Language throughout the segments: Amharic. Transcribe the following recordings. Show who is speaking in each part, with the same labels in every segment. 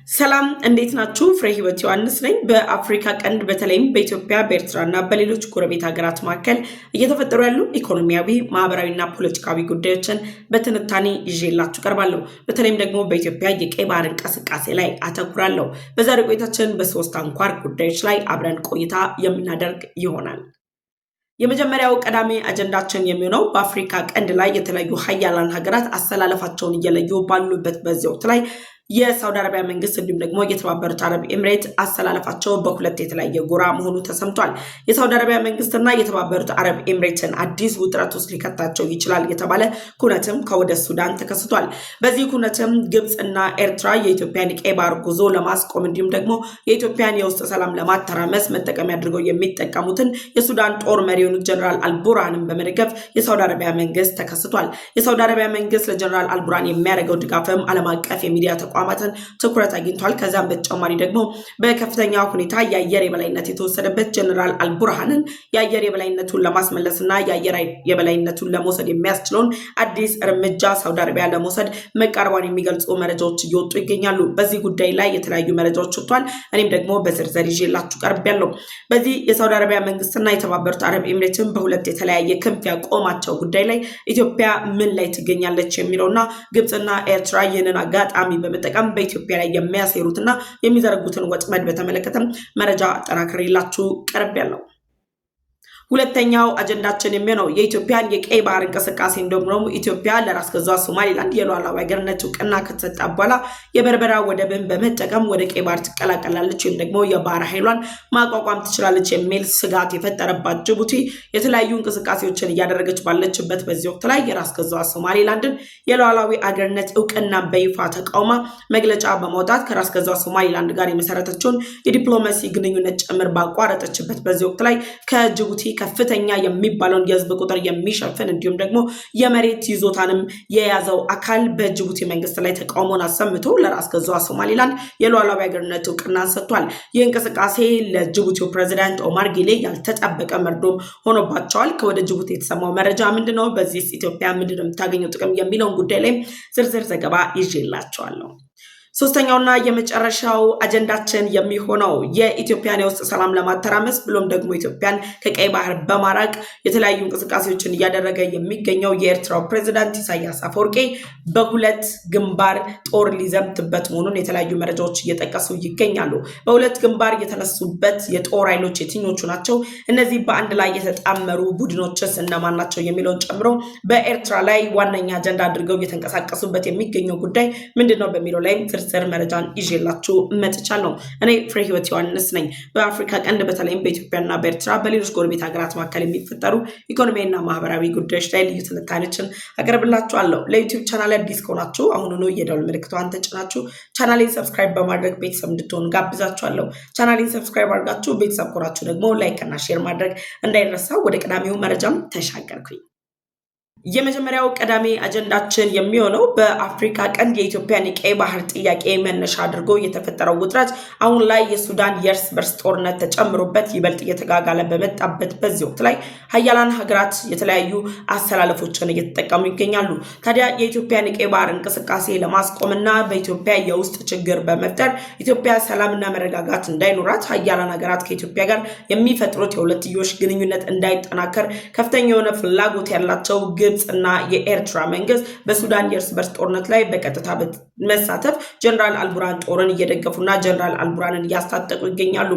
Speaker 1: ሰላም እንዴት ናችሁ? ፍሬ ህይወት ዮሐንስ ነኝ። በአፍሪካ ቀንድ በተለይም በኢትዮጵያ በኤርትራና በሌሎች ጎረቤት ሀገራት መካከል እየተፈጠሩ ያሉ ኢኮኖሚያዊ፣ ማህበራዊና ፖለቲካዊ ጉዳዮችን በትንታኔ ይዤላችሁ ቀርባለሁ። በተለይም ደግሞ በኢትዮጵያ የቀይ ባህር እንቅስቃሴ ላይ አተኩራለሁ። በዛሬው ቆይታችን በሶስት አንኳር ጉዳዮች ላይ አብረን ቆይታ የምናደርግ ይሆናል። የመጀመሪያው ቀዳሚ አጀንዳችን የሚሆነው በአፍሪካ ቀንድ ላይ የተለያዩ ሀያላን ሀገራት አሰላለፋቸውን እየለዩ ባሉበት በዚህ ወቅት ላይ የሳውዲ አረቢያ መንግስት እንዲሁም ደግሞ የተባበሩት አረብ ኤምሬት አሰላለፋቸው በሁለት የተለያየ ጎራ መሆኑ ተሰምቷል። የሳውዲ አረቢያ መንግስትና የተባበሩት አረብ ኤምሬትን አዲስ ውጥረት ውስጥ ሊከታቸው ይችላል የተባለ ኩነትም ከወደ ሱዳን ተከስቷል። በዚህ ኩነትም ግብፅና ኤርትራ የኢትዮጵያን የቀይ ባህር ጉዞ ለማስቆም እንዲሁም ደግሞ የኢትዮጵያን የውስጥ ሰላም ለማተራመስ መጠቀሚያ አድርገው የሚጠቀሙትን የሱዳን ጦር መሪ የሆኑት ጀነራል አልቡርሃንን በመደገፍ የሳውዲ አረቢያ መንግስት ተከስቷል። የሳውዲ አረቢያ መንግስት ለጀነራል አልቡርሃን የሚያደርገው ድጋፍም ዓለም አቀፍ የሚዲያ ተቋማትን ትኩረት አግኝቷል። ከዛም በተጨማሪ ደግሞ በከፍተኛ ሁኔታ የአየር የበላይነት የተወሰደበት ጀነራል አልቡርሃንን የአየር የበላይነቱን ለማስመለስና የአየር የበላይነቱን ለመውሰድ የሚያስችለውን አዲስ እርምጃ ሳውዲ አረቢያ ለመውሰድ መቃረቧን የሚገልጹ መረጃዎች እየወጡ ይገኛሉ። በዚህ ጉዳይ ላይ የተለያዩ መረጃዎች ወጥቷል። እኔም ደግሞ በዝርዝር ይዤላችሁ ቀርቤያለሁ። በዚህ የሳውዲ አረቢያ መንግስትና የተባበሩት አረብ ኤምሬትን በሁለት የተለያየ ክንፍ ያቆማቸው ጉዳይ ላይ ኢትዮጵያ ምን ላይ ትገኛለች የሚለውና ግብፅና ኤርትራ ይህንን አጋጣሚ በመጠቀም በኢትዮጵያ ላይ የሚያሴሩትና የሚዘረጉትን ወጥመድ በተመለከተ መረጃ አጠናክሬላችሁ ቀርቤያለሁ። ሁለተኛው አጀንዳችን የሚሆነው የኢትዮጵያን የቀይ ባህር እንቅስቃሴ እንደሆነ ኢትዮጵያ ለራስ ገዟ ሶማሊላንድ የሉዓላዊ ሀገርነት እውቅና ከተሰጠ በኋላ የበርበራ ወደብን በመጠቀም ወደ ቀይ ባህር ትቀላቀላለች ወይም ደግሞ የባህር ኃይሏን ማቋቋም ትችላለች የሚል ስጋት የፈጠረባት ጅቡቲ የተለያዩ እንቅስቃሴዎችን እያደረገች ባለችበት በዚህ ወቅት ላይ የራስ ገዟ ሶማሊላንድን የሉዓላዊ ሀገርነት እውቅና በይፋ ተቃውማ መግለጫ በማውጣት ከራስ ገዟ ሶማሊላንድ ጋር የመሰረተችውን የዲፕሎማሲ ግንኙነት ጭምር ባቋረጠችበት በዚህ ወቅት ላይ ከጅቡቲ ከፍተኛ የሚባለውን የህዝብ ቁጥር የሚሸፍን እንዲሁም ደግሞ የመሬት ይዞታንም የያዘው አካል በጅቡቲ መንግስት ላይ ተቃውሞን አሰምቶ ለራስ ገዟ ሶማሊላንድ የሉዓላዊ ሀገርነት እውቅና ሰጥቷል። ይህ እንቅስቃሴ ለጅቡቲው ፕሬዚዳንት ኦማር ጊሌ ያልተጠበቀ መርዶም ሆኖባቸዋል። ከወደ ጅቡቲ የተሰማው መረጃ ምንድነው? በዚህ ኢትዮጵያ ምንድነው የምታገኘው ጥቅም የሚለውን ጉዳይ ላይ ዝርዝር ዘገባ ይዤላቸዋለሁ። ሶስተኛውና የመጨረሻው አጀንዳችን የሚሆነው የኢትዮጵያን የውስጥ ሰላም ለማተራመስ ብሎም ደግሞ ኢትዮጵያን ከቀይ ባህር በማራቅ የተለያዩ እንቅስቃሴዎችን እያደረገ የሚገኘው የኤርትራው ፕሬዝዳንት ኢሳያስ አፈወርቂ በሁለት ግንባር ጦር ሊዘምትበት መሆኑን የተለያዩ መረጃዎች እየጠቀሱ ይገኛሉ። በሁለት ግንባር የተነሱበት የጦር ኃይሎች የትኞቹ ናቸው? እነዚህ በአንድ ላይ የተጣመሩ ቡድኖችስ እነማን ናቸው? የሚለውን ጨምሮ በኤርትራ ላይ ዋነኛ አጀንዳ አድርገው እየተንቀሳቀሱበት የሚገኘው ጉዳይ ምንድነው በሚለው ላይ ዝርዝር መረጃን ይዤላችሁ መጥቻለሁ። እኔ ፍሬ ህይወት ዮሐንስ ነኝ። በአፍሪካ ቀንድ በተለይም በኢትዮጵያና በኤርትራ በሌሎች ጎረቤት ሀገራት መካከል የሚፈጠሩ ኢኮኖሚያዊና ማህበራዊ ጉዳዮች ላይ ልዩ ትንታኔዎችን አቀርብላችኋለሁ። ለዩቲዩብ ቻናል አዲስ ከሆናችሁ አሁኑኑ የደወል ምልክቷን ተጭናችሁ ቻናሌን ሰብስክራይብ በማድረግ ቤተሰብ እንድትሆኑ ጋብዛችኋለሁ። ቻናሌን ሰብስክራይብ አድርጋችሁ ቤተሰብ ከሆናችሁ ደግሞ ላይክ እና ሼር ማድረግ እንዳይረሳ። ወደ ቀዳሚው መረጃም ተሻገርኩኝ። የመጀመሪያው ቀዳሚ አጀንዳችን የሚሆነው በአፍሪካ ቀንድ የኢትዮጵያን የቀይ ባህር ጥያቄ መነሻ አድርጎ የተፈጠረው ውጥረት አሁን ላይ የሱዳን የእርስ በርስ ጦርነት ተጨምሮበት ይበልጥ እየተጋጋለ በመጣበት በዚህ ወቅት ላይ ሀያላን ሀገራት የተለያዩ አሰላለፎችን እየተጠቀሙ ይገኛሉ። ታዲያ የኢትዮጵያን የቀይ ባህር እንቅስቃሴ ለማስቆምና በኢትዮጵያ የውስጥ ችግር በመፍጠር ኢትዮጵያ ሰላምና መረጋጋት እንዳይኖራት ሀያላን ሀገራት ከኢትዮጵያ ጋር የሚፈጥሩት የሁለትዮሽ ግንኙነት እንዳይጠናከር ከፍተኛ የሆነ ፍላጎት ያላቸው ግብፅና የኤርትራ መንግስት በሱዳን የእርስ በርስ ጦርነት ላይ በቀጥታ መሳተፍ ጀነራል አልቡርሃን ጦርን እየደገፉና ጀነራል አልቡርሃንን እያስታጠቁ ይገኛሉ።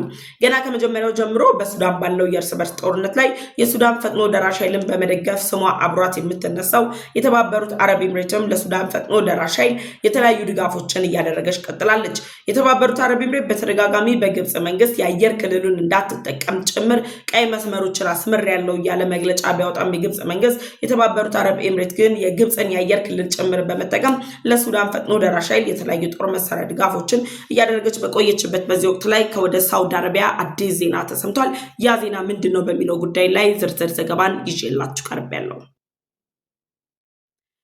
Speaker 1: ገና ከመጀመሪያው ጀምሮ በሱዳን ባለው የእርስ በርስ ጦርነት ላይ የሱዳን ፈጥኖ ደራሽ ኃይልን በመደገፍ ስሟ አብሯት የምትነሳው የተባበሩት አረብ ኤምሬትም ለሱዳን ፈጥኖ ደራሽ ኃይል የተለያዩ ድጋፎችን እያደረገች ቀጥላለች። የተባበሩት አረብ ኤምሬት በተደጋጋሚ በግብፅ መንግስት የአየር ክልሉን እንዳትጠቀም ጭምር ቀይ መስመሮችን አስምር ያለው እያለ መግለጫ ቢያወጣም የግብፅ መንግስት የተባበሩት አረብ ኤምሬት ግን የግብፅን የአየር ክልል ጭምር በመጠቀም ለሱዳን ፈጥኖ ደራሽ ኃይል የተለያዩ ጦር መሳሪያ ድጋፎችን እያደረገች በቆየችበት በዚህ ወቅት ላይ ከወደ ሳውዲ አረቢያ አዲስ ዜና ተሰምቷል። ያ ዜና ምንድነው በሚለው ጉዳይ ላይ ዝርዝር ዘገባን ይዤላችሁ ቀርቤያለሁ።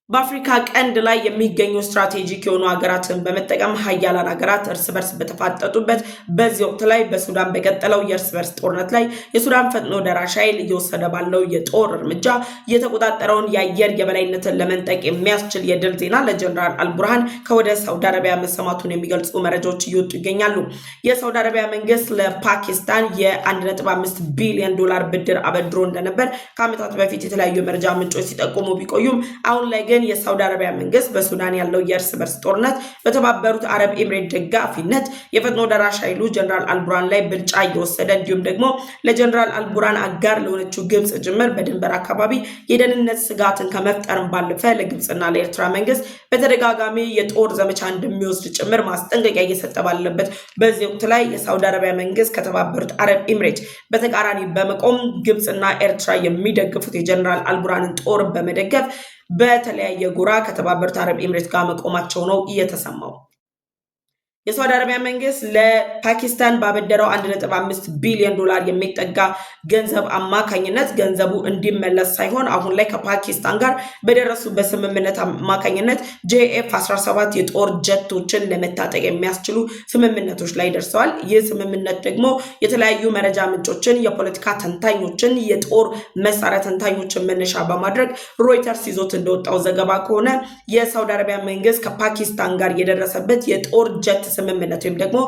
Speaker 1: በአፍሪካ ቀንድ ላይ የሚገኙ ስትራቴጂክ የሆኑ ሀገራትን በመጠቀም ሀያላን ሀገራት እርስ በርስ በተፋጠጡበት በዚህ ወቅት ላይ በሱዳን በቀጠለው የእርስ በርስ ጦርነት ላይ የሱዳን ፈጥኖ ደራሽ ኃይል እየወሰደ ባለው የጦር እርምጃ የተቆጣጠረውን የአየር የበላይነትን ለመንጠቅ የሚያስችል የድል ዜና ለጀነራል አልቡርሃን ከወደ ሳውዲ አረቢያ መሰማቱን የሚገልጹ መረጃዎች እየወጡ ይገኛሉ። የሳውዲ አረቢያ መንግስት ለፓኪስታን የ1.5 ቢሊዮን ዶላር ብድር አበድሮ እንደነበር ከዓመታት በፊት የተለያዩ መረጃ ምንጮች ሲጠቁሙ ቢቆዩም አሁን ላይ ግን የሳውዲ አረቢያ መንግስት በሱዳን ያለው የእርስ በርስ ጦርነት በተባበሩት አረብ ኤምሬት ደጋፊነት የፈጥኖ ደራሽ ኃይሉ ጀነራል አልቡርሃን ላይ ብልጫ እየወሰደ እንዲሁም ደግሞ ለጀነራል አልቡርሃን አጋር ለሆነችው ግብጽ ጭምር በድንበር አካባቢ የደህንነት ስጋትን ከመፍጠርም ባለፈ ለግብጽና ለኤርትራ መንግስት በተደጋጋሚ የጦር ዘመቻ እንደሚወስድ ጭምር ማስጠንቀቂያ እየሰጠ ባለበት በዚህ ወቅት ላይ የሳውዲ አረቢያ መንግስት ከተባበሩት አረብ ኤምሬት በተቃራኒ በመቆም ግብጽና ኤርትራ የሚደግፉት የጀነራል አልቡርሃንን ጦር በመደገፍ በተለያየ ጎራ ከተባበሩት አረብ ኤምሬት ጋር መቆማቸው ነው እየተሰማው። የሳውዲ አረቢያ መንግስት ለፓኪስታን ባበደረው 1.5 ቢሊዮን ዶላር የሚጠጋ ገንዘብ አማካኝነት ገንዘቡ እንዲመለስ ሳይሆን አሁን ላይ ከፓኪስታን ጋር በደረሱበት ስምምነት አማካኝነት JF-17 የጦር ጀቶችን ለመታጠቅ የሚያስችሉ ስምምነቶች ላይ ደርሰዋል። ይህ ስምምነት ደግሞ የተለያዩ መረጃ ምንጮችን፣ የፖለቲካ ተንታኞችን፣ የጦር መሳሪያ ተንታኞችን መነሻ በማድረግ ሮይተርስ ይዞት እንደወጣው ዘገባ ከሆነ የሳውዲ አረቢያ መንግስት ከፓኪስታን ጋር የደረሰበት የጦር ጀት ስምምነት ወይም ደግሞ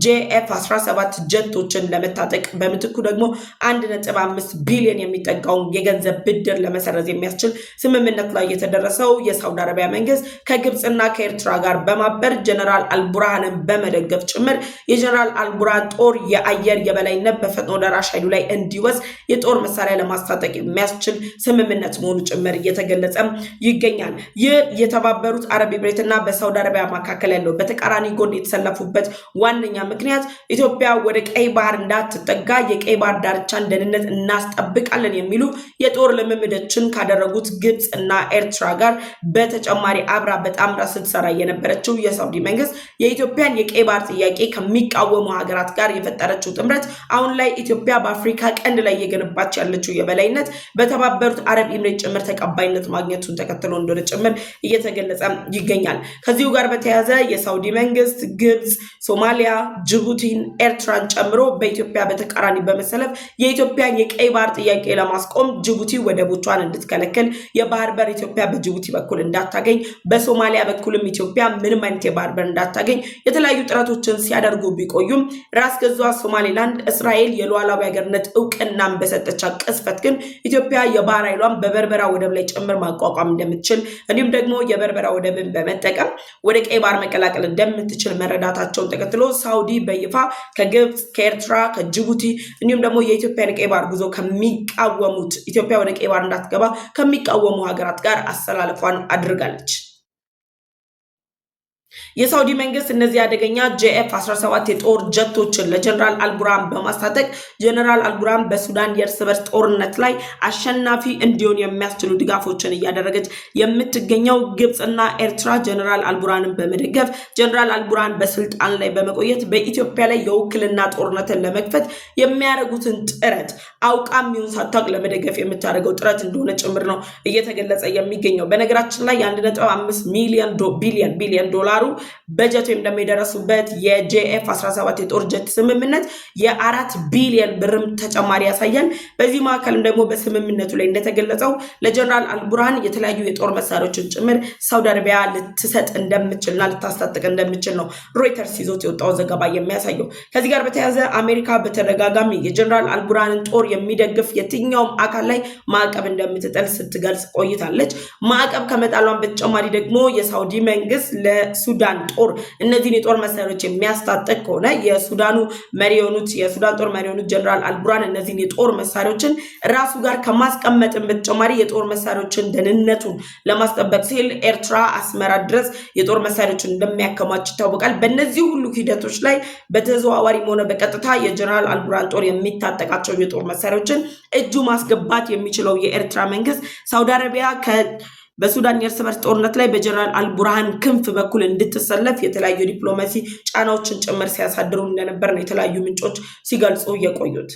Speaker 1: JF-17 ጀቶችን ለመታጠቅ በምትኩ ደግሞ 1.5 ቢሊዮን የሚጠጋውን የገንዘብ ብድር ለመሰረዝ የሚያስችል ስምምነት ላይ የተደረሰው የሳውዲ አረቢያ መንግስት ከግብጽና ከኤርትራ ጋር በማበር ጀነራል አልቡርሃንን በመደገፍ ጭምር የጀነራል አልቡርሃን ጦር የአየር የበላይነት በፈጥኖ ደራሽ ኃይሉ ላይ እንዲወስድ የጦር መሳሪያ ለማስታጠቅ የሚያስችል ስምምነት መሆኑ ጭምር እየተገለጸ ይገኛል። ይህ የተባበሩት አረብ ኤምሬትና በሳውዲ አረቢያ መካከል ያለው በተቃራኒ ጎን የተሰለፉበት ዋነኛ ምክንያት ኢትዮጵያ ወደ ቀይ ባህር እንዳትጠጋ የቀይ ባህር ዳርቻን ደህንነት እናስጠብቃለን የሚሉ የጦር ልምምዶችን ካደረጉት ግብጽ እና ኤርትራ ጋር በተጨማሪ አብራ በጣምራ ስትሰራ የነበረችው የሳውዲ መንግስት የኢትዮጵያን የቀይ ባህር ጥያቄ ከሚቃወሙ ሀገራት ጋር የፈጠረችው ጥምረት አሁን ላይ ኢትዮጵያ በአፍሪካ ቀንድ ላይ የገነባች ያለችው የበላይነት በተባበሩት አረብ ኤምሬት ጭምር ተቀባይነት ማግኘቱን ተከትሎ እንደሆነ ጭምር እየተገለጸ ይገኛል። ከዚሁ ጋር በተያያዘ የሳውዲ መንግስት ግብጽ፣ ሶማሊያ፣ ጅቡቲን፣ ኤርትራን ጨምሮ በኢትዮጵያ በተቃራኒ በመሰለፍ የኢትዮጵያን የቀይ ባህር ጥያቄ ለማስቆም ጅቡቲ ወደቦቿን እንድትከለክል፣ የባህር በር ኢትዮጵያ በጅቡቲ በኩል እንዳታገኝ፣ በሶማሊያ በኩልም ኢትዮጵያ ምንም አይነት የባህር በር እንዳታገኝ የተለያዩ ጥረቶችን ሲያደርጉ ቢቆዩም ራስ ገዟ ሶማሌላንድ እስራኤል የሉዓላዊ ሀገርነት እውቅናን በሰጠቻት ቅስፈት ግን ኢትዮጵያ የባህር ኃይሏን በበርበራ ወደብ ላይ ጭምር ማቋቋም እንደምትችል እንዲሁም ደግሞ የበርበራ ወደብን በመጠቀም ወደ ቀይ ባህር መቀላቀል እንደምትችል መረዳታቸውን ተከትሎ ሳውዲ በይፋ ከግብጽ፣ ከኤርትራ፣ ከጅቡቲ እንዲሁም ደግሞ የኢትዮጵያን ቀይ ባህር ጉዞ ከሚቃወሙት ኢትዮጵያ ወደ ቀይ ባህር እንዳትገባ ከሚቃወሙ ሀገራት ጋር አሰላለፏን አድርጋለች። የሳውዲ መንግስት እነዚህ አደገኛ JF-17 የጦር ጀቶችን ለጀነራል አልቡርሃን በማስታጠቅ ጀነራል አልቡርሃን በሱዳን የእርስ በርስ ጦርነት ላይ አሸናፊ እንዲሆን የሚያስችሉ ድጋፎችን እያደረገች የምትገኘው ግብጽና ኤርትራ ጀነራል አልቡርሃንን በመደገፍ ጀነራል አልቡርሃን በስልጣን ላይ በመቆየት በኢትዮጵያ ላይ የውክልና ጦርነትን ለመክፈት የሚያደርጉትን ጥረት አውቃም ይሁን ሳታውቅ ለመደገፍ የምታደርገው ጥረት እንደሆነ ጭምር ነው እየተገለጸ የሚገኘው። በነገራችን ላይ 1.5 ቢሊዮን ዶላር በጀት ወይም ደግሞ የደረሱበት የJF-17 የጦር ጀት ስምምነት የ4 ቢሊዮን ብርም ተጨማሪ ያሳያል። በዚህ መካከልም ደግሞ በስምምነቱ ላይ እንደተገለጸው ለጀነራል አልቡርሃን የተለያዩ የጦር መሳሪያዎችን ጭምር ሳውዲ አረቢያ ልትሰጥ እንደምትችልና ልታስታጥቅ እንደምትችል ነው ሮይተርስ ይዞት የወጣው ዘገባ የሚያሳየው። ከዚህ ጋር በተያያዘ አሜሪካ በተደጋጋሚ የጀነራል አልቡርሃንን ጦር የሚደግፍ የትኛውም አካል ላይ ማዕቀብ እንደምትጥል ስትገልጽ ቆይታለች። ማዕቀብ ከመጣሏን በተጨማሪ ደግሞ የሳውዲ መንግስት ለሱዳን ጦር እነዚህን የጦር መሳሪያዎች የሚያስታጥቅ ከሆነ የሱዳን ጦር መሪ የሆኑት ጀነራል አልቡርሃን እነዚህን የጦር መሳሪያዎችን ራሱ ጋር ከማስቀመጥም በተጨማሪ የጦር መሳሪያዎችን ደህንነቱን ለማስጠበቅ ሲል ኤርትራ አስመራ ድረስ የጦር መሳሪያዎችን እንደሚያከማች ይታወቃል። በእነዚህ ሁሉ ሂደቶች ላይ በተዘዋዋሪም ሆነ በቀጥታ የጀነራል አልቡርሃን ጦር የሚታጠቃቸው የጦር መሳሪያዎችን እጁ ማስገባት የሚችለው የኤርትራ መንግስት ሳውዲ አረቢያ በሱዳን የእርስ በርስ ጦርነት ላይ በጀነራል አልቡርሃን ክንፍ በኩል እንድትሰለፍ የተለያዩ ዲፕሎማሲ ጫናዎችን ጭምር ሲያሳድሩ እንደነበር ነው የተለያዩ ምንጮች ሲገልጹ የቆዩት።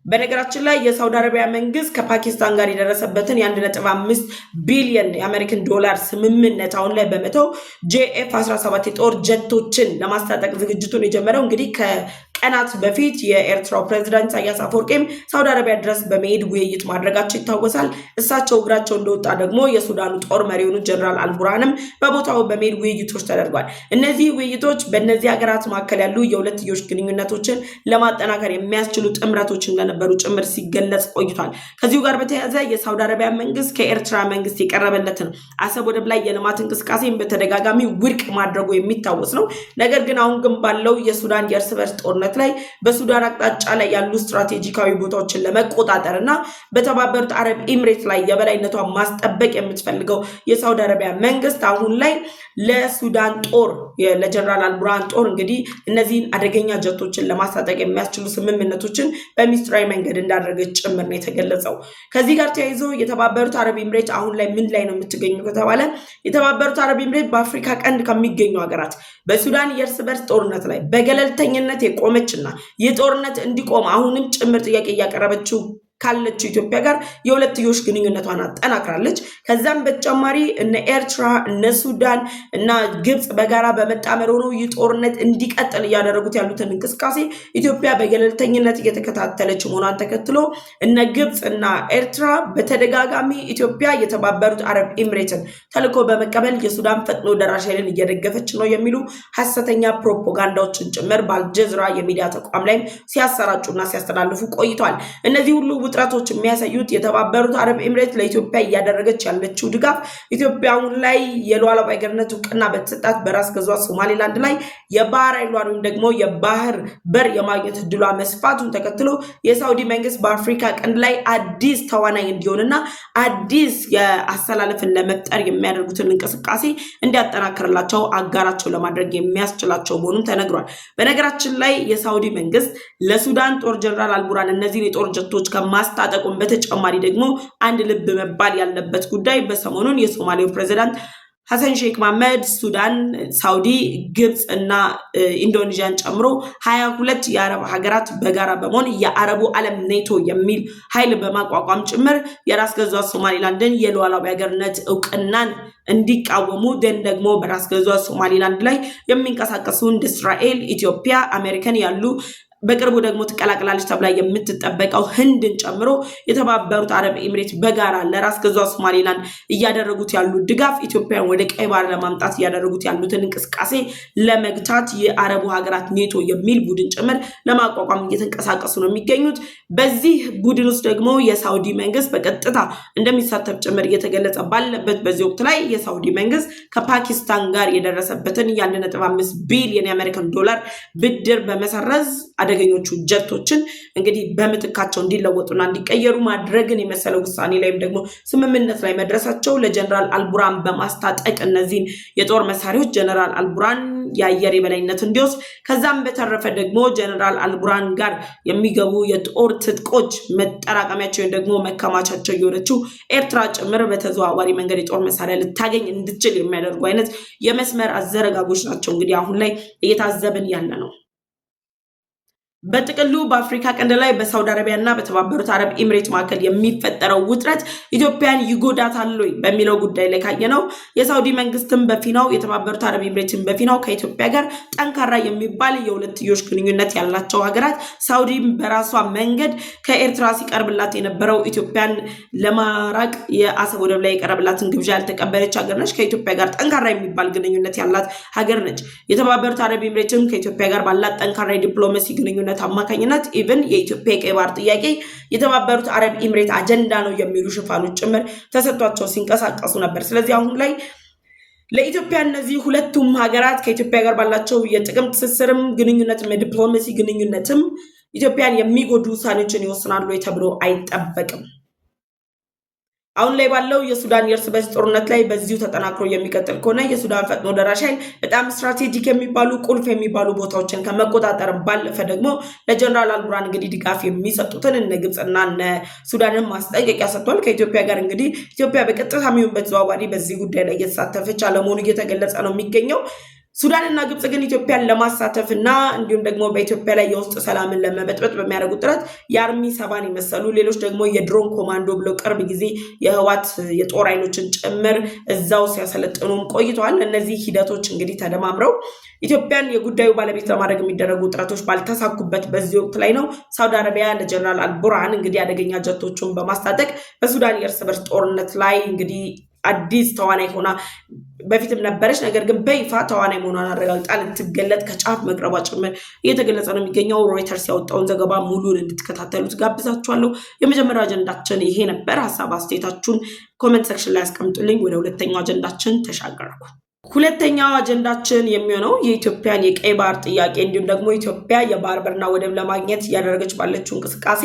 Speaker 1: በነገራችን ላይ የሳውዲ አረቢያ መንግስት ከፓኪስታን ጋር የደረሰበትን የ1.5 ቢሊዮን የአሜሪካን ዶላር ስምምነት አሁን ላይ በመተው ጄኤፍ 17 የጦር ጀቶችን ለማስታጠቅ ዝግጅቱን የጀመረው እንግዲህ ከቀናት በፊት የኤርትራው ፕሬዝዳንት ኢሳያስ አፈወርቂም ሳውዲ አረቢያ ድረስ በመሄድ ውይይት ማድረጋቸው ይታወሳል። እሳቸው እግራቸው እንደወጣ ደግሞ የሱዳኑ ጦር መሪ የሆኑት ጀነራል አልቡርሃንም በቦታው በመሄድ ውይይቶች ተደርጓል። እነዚህ ውይይቶች በእነዚህ ሀገራት መካከል ያሉ የሁለትዮሽ ግንኙነቶችን ለማጠናከር የሚያስችሉ ጥምረቶች እንደነበሩ ጭምር ሲገለጽ ቆይቷል። ከዚሁ ጋር በተያያዘ የሳውዲ አረቢያ መንግስት ከኤርትራ መንግስት የቀረበለትን አሰብ ወደብ ላይ የልማት እንቅስቃሴን በተደጋጋሚ ውድቅ ማድረጉ የሚታወስ ነው። ነገር ግን አሁን ግን ባለው የሱዳን የእርስ በርስ ጦርነት ላይ በሱዳን አቅጣጫ ላይ ያሉ ስትራቴጂካዊ ቦታዎችን ለመቆጣጠር እና በተባበሩት አረብ ኤምሬት ላይ የበላይነቷን ማስጠበቅ የምትፈልገው የሳውዲ አረቢያ መንግስት አሁን ላይ ለሱዳን ጦር ለጀነራል አልቡርሃን ጦር እንግዲህ እነዚህን አደገኛ ጀቶችን ለማስታጠቅ የሚያስችሉ ስምምነቶችን በሚስጥራዊ መንገድ እንዳደረገች ጭምር ነው የተገለጸው። ከዚህ ጋር ተያይዞ የተባበሩት አረብ ኤምሬት አሁን ላይ ምን ላይ ነው የምትገኘው ከተባለ የተባበሩት አረብ ኤምሬት በአፍሪካ ቀንድ ከሚገኙ ሀገራት በሱዳን የእርስ በርስ ጦርነት ላይ በገለልተኝነት የቆመችና የጦርነት እንዲቆም አሁንም ጭምር ጥያቄ እያቀረበችው ካለችው ኢትዮጵያ ጋር የሁለትዮሽ ግንኙነቷን አጠናክራለች። ከዛም በተጨማሪ እነ ኤርትራ እነ ሱዳን እና ግብጽ በጋራ በመጣመር ሆኖ የጦርነት እንዲቀጥል እያደረጉት ያሉትን እንቅስቃሴ ኢትዮጵያ በገለልተኝነት እየተከታተለች መሆኗን ተከትሎ እነ ግብጽ እና ኤርትራ በተደጋጋሚ ኢትዮጵያ የተባበሩት አረብ ኤምሬትን ተልዕኮ በመቀበል የሱዳን ፈጥኖ ደራሽ ኃይልን እየደገፈች ነው የሚሉ ሐሰተኛ ፕሮፓጋንዳዎችን ጭምር በአልጀዝራ የሚዲያ ተቋም ላይ ሲያሰራጩና ሲያስተላልፉ ቆይቷል። እነዚህ ሁሉ ውጥረቶች የሚያሳዩት የተባበሩት አረብ ኤምሬት ለኢትዮጵያ እያደረገች ያለችው ድጋፍ ኢትዮጵያ አሁን ላይ የሉዓላዊ ሀገርነት እውቅና በተሰጣት በራስ ገዟ ሶማሌላንድ ላይ የባህር ኃይሏን ወይም ደግሞ የባህር በር የማግኘት እድሏ መስፋቱን ተከትሎ የሳውዲ መንግስት በአፍሪካ ቀንድ ላይ አዲስ ተዋናይ እንዲሆንና አዲስ የአሰላለፍን ለመፍጠር የሚያደርጉትን እንቅስቃሴ እንዲያጠናክርላቸው አጋራቸው ለማድረግ የሚያስችላቸው መሆኑን ተነግሯል። በነገራችን ላይ የሳውዲ መንግስት ለሱዳን ጦር ጀነራል አልቡርሃን እነዚህን የጦር ጀቶች ማስታጠቁን በተጨማሪ ደግሞ አንድ ልብ መባል ያለበት ጉዳይ በሰሞኑን የሶማሌው ፕሬዝዳንት ሐሰን ሼክ መሐመድ ሱዳን፣ ሳውዲ፣ ግብጽ እና ኢንዶኔዥያን ጨምሮ 22 የአረብ ሀገራት በጋራ በመሆን የአረቡ ዓለም ኔቶ የሚል ኃይል በማቋቋም ጭምር የራስ ገዟ ሶማሌላንድን የሉዓላዊ ሀገርነት እውቅናን እንዲቃወሙ ደግሞ በራስ ገዟ ሶማሌላንድ ላይ የሚንቀሳቀሱ እንደ እስራኤል፣ ኢትዮጵያ፣ አሜሪካን ያሉ በቅርቡ ደግሞ ትቀላቅላለች ተብላ የምትጠበቀው ህንድን ጨምሮ የተባበሩት አረብ ኤምሬት በጋራ ለራስ ገዟ ሶማሌላንድ እያደረጉት ያሉ ድጋፍ ኢትዮጵያን ወደ ቀይ ባህር ለማምጣት እያደረጉት ያሉትን እንቅስቃሴ ለመግታት የአረቡ ሀገራት ኔቶ የሚል ቡድን ጭምር ለማቋቋም እየተንቀሳቀሱ ነው የሚገኙት። በዚህ ቡድን ውስጥ ደግሞ የሳውዲ መንግስት በቀጥታ እንደሚሳተፍ ጭምር እየተገለጸ ባለበት በዚህ ወቅት ላይ የሳውዲ መንግስት ከፓኪስታን ጋር የደረሰበትን የ1.5 ቢሊዮን የአሜሪካን ዶላር ብድር በመሰረዝ አደገኞቹ ጀቶችን እንግዲህ በምትካቸው እንዲለወጡና እንዲቀየሩ ማድረግን የመሰለ ውሳኔ ላይም ደግሞ ስምምነት ላይ መድረሳቸው ለጀነራል አልቡርሃን በማስታጠቅ እነዚህን የጦር መሳሪያዎች ጀነራል አልቡርሃን የአየር የበላይነት እንዲወስድ ከዛም በተረፈ ደግሞ ጀነራል አልቡርሃን ጋር የሚገቡ የጦር ትጥቆች መጠራቀሚያቸው ደግሞ መከማቻቸው የሆነችው ኤርትራ ጭምር በተዘዋዋሪ መንገድ የጦር መሳሪያ ልታገኝ እንድትችል የሚያደርጉ አይነት የመስመር አዘረጋጎች ናቸው እንግዲህ አሁን ላይ እየታዘብን ያለ ነው። በጥቅሉ በአፍሪካ ቀንድ ላይ በሳውዲ አረቢያ እና በተባበሩት አረብ ኤምሬት መካከል የሚፈጠረው ውጥረት ኢትዮጵያን ይጎዳታል ወይ በሚለው ጉዳይ ላይ ካየነው የሳውዲ መንግስትም በፊናው የተባበሩት አረብ ኤምሬትን በፊናው ከኢትዮጵያ ጋር ጠንካራ የሚባል የሁለትዮሽ ግንኙነት ያላቸው ሀገራት ሳውዲ በራሷ መንገድ ከኤርትራ ሲቀርብላት የነበረው ኢትዮጵያን ለማራቅ የአሰብ ወደብ ላይ የቀረብላትን ግብዣ ያልተቀበለች ሀገር ነች። ከኢትዮጵያ ጋር ጠንካራ የሚባል ግንኙነት ያላት ሀገር ነች። የተባበሩት አረብ ኤምሬትም ከኢትዮጵያ ጋር ባላት ጠንካራ የዲፕሎማሲ ግንኙነት አማካኝነት ኢቭን የኢትዮጵያ ቀይ ባህር ጥያቄ የተባበሩት አረብ ኤምሬት አጀንዳ ነው የሚሉ ሽፋኖች ጭምር ተሰጥቷቸው ሲንቀሳቀሱ ነበር። ስለዚህ አሁን ላይ ለኢትዮጵያ እነዚህ ሁለቱም ሀገራት ከኢትዮጵያ ጋር ባላቸው የጥቅም ትስስርም ግንኙነትም የዲፕሎማሲ ግንኙነትም ኢትዮጵያን የሚጎዱ ውሳኔዎችን ይወስናሉ ተብሎ አይጠበቅም። አሁን ላይ ባለው የሱዳን የእርስ በርስ ጦርነት ላይ በዚሁ ተጠናክሮ የሚቀጥል ከሆነ የሱዳን ፈጥኖ ደራሽ ኃይል በጣም ስትራቴጂክ የሚባሉ ቁልፍ የሚባሉ ቦታዎችን ከመቆጣጠር ባለፈ ደግሞ ለጀነራል አልቡርሃን እንግዲህ ድጋፍ የሚሰጡትን እነ ግብጽና እነ ሱዳንን ማስጠንቀቂያ ሰጥቷል። ከኢትዮጵያ ጋር እንግዲህ ኢትዮጵያ በቀጥታ የሚሆን በተዘዋዋሪ በዚህ ጉዳይ ላይ እየተሳተፈች አለመሆኑ እየተገለጸ ነው የሚገኘው። ሱዳንና ግብጽ ግን ኢትዮጵያን ለማሳተፍና እንዲሁም ደግሞ በኢትዮጵያ ላይ የውስጥ ሰላምን ለመበጥበጥ በሚያደርጉት ጥረት የአርሚ ሰባን የመሰሉ ሌሎች ደግሞ የድሮን ኮማንዶ ብለው ቅርብ ጊዜ የህዋት የጦር ኃይሎችን ጭምር እዛው ሲያሰለጥኑም ቆይተዋል። እነዚህ ሂደቶች እንግዲህ ተደማምረው ኢትዮጵያን የጉዳዩ ባለቤት ለማድረግ የሚደረጉ ጥረቶች ባልተሳኩበት በዚህ ወቅት ላይ ነው ሳውዲ አረቢያ ለጀነራል አልቡርሃን እንግዲህ አደገኛ ጀቶችን በማስታጠቅ በሱዳን የእርስ በርስ ጦርነት ላይ እንግዲህ አዲስ ተዋናይ ሆና በፊትም ነበረች። ነገር ግን በይፋ ተዋናይ መሆኗን አረጋግጣ ልትገለጥ ከጫፍ መቅረቧ ጭምር እየተገለጸ ነው የሚገኘው። ሮይተርስ ያወጣውን ዘገባ ሙሉን እንድትከታተሉት ጋብዛችኋለሁ። የመጀመሪያው አጀንዳችን ይሄ ነበር። ሀሳብ አስተያየታችሁን ኮሜንት ሴክሽን ላይ ያስቀምጡልኝ። ወደ ሁለተኛው አጀንዳችን ተሻገርኩ። ሁለተኛው አጀንዳችን የሚሆነው የኢትዮጵያን የቀይ ባህር ጥያቄ እንዲሁም ደግሞ ኢትዮጵያ የባህር በርና ወደብ ለማግኘት እያደረገች ባለችው እንቅስቃሴ